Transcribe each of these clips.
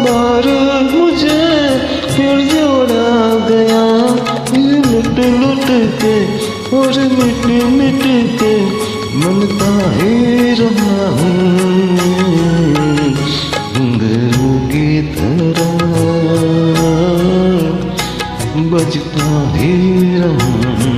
बार मुझे फिर जोड़ा गया, लुट लुट के और मिट मिट के मनता ही रहा हूँ, घुंघरू की तरह बजता ही रहा हूँ।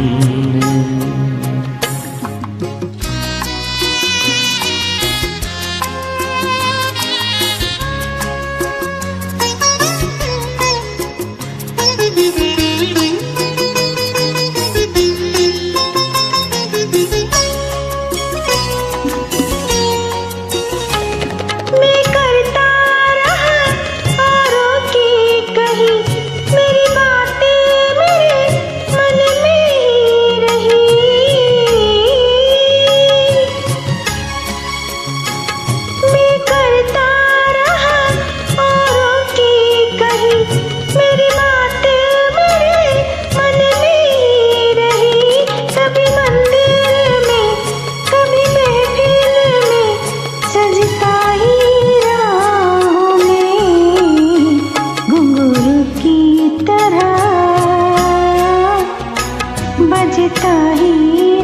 बजता ही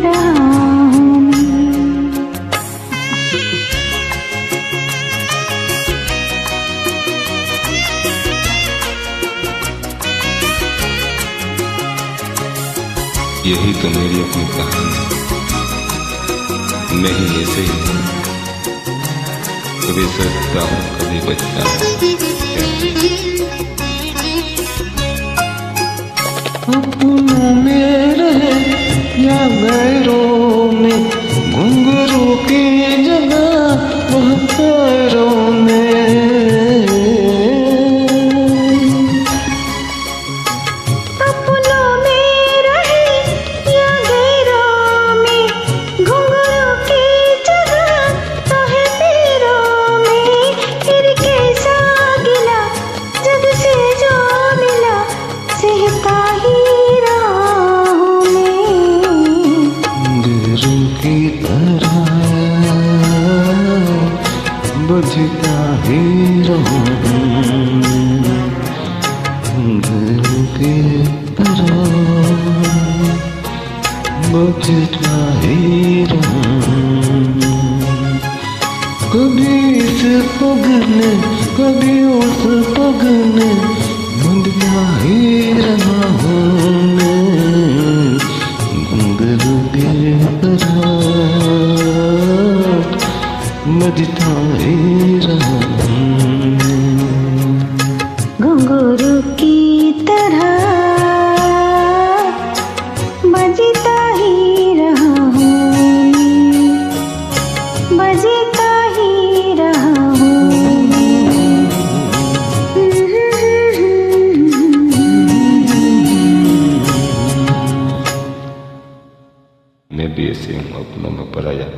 रहा हूँ। यही तो मेरी अपनी कहानी, मैं ही ऐसे ही हूँ, कभी सजता हूँ कभी बचता हूँ। अपनों में रहे या गैरों में, घुंघरू की जगह वह पैरों में। अपनों में रहे या गैरों में, घुंघरू की जगह तो है पैरों में। फिर कैसा गिला जग से जो मिला, सहता ही बजता ही रहूं, घुंघरू की तरह बजता ही रहूं। कभी इस पग ने कभी उस पग ने बंधता ही रहा हूँ मैं, घुंघरू की तरह बजता ही रहा हूँ। घुंघरू की तरह बजता ही रहा हूँ, बजता ही रहा हूँ। मैं भी ऐसे हूँ, अपनों में पराया।